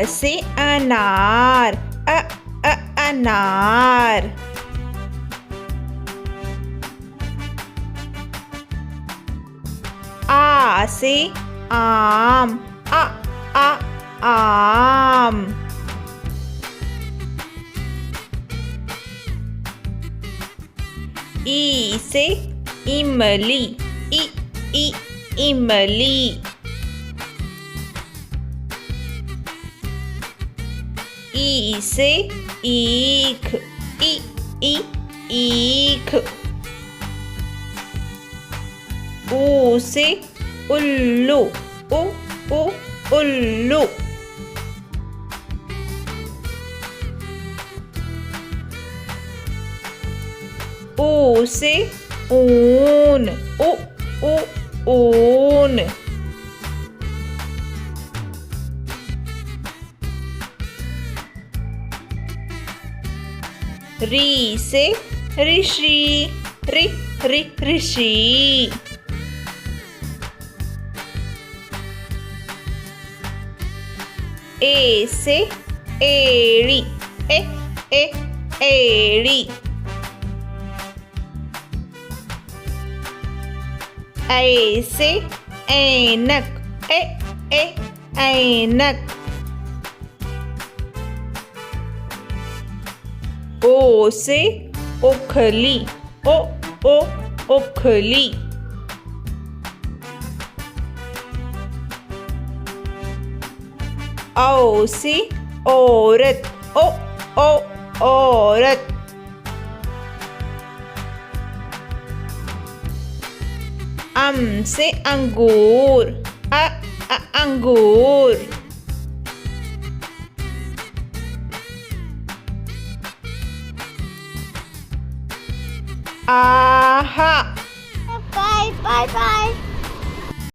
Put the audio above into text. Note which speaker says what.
Speaker 1: से अनार, अनार। आ से आम, आम। ई से इमली, इमली। ई से ईख, ईख। ऊ से उल्लू, उल्लू। ऊ से ऊन, ऊन। री से ऋषि, ऋषि। ए से एड़ी, एड़ी। ऐ से ऐनक, ऐनक। ओ से ओखली, ओखली। औ से औरत, औरत। अम से अंगूर, अंगूर। आहा।
Speaker 2: Bye.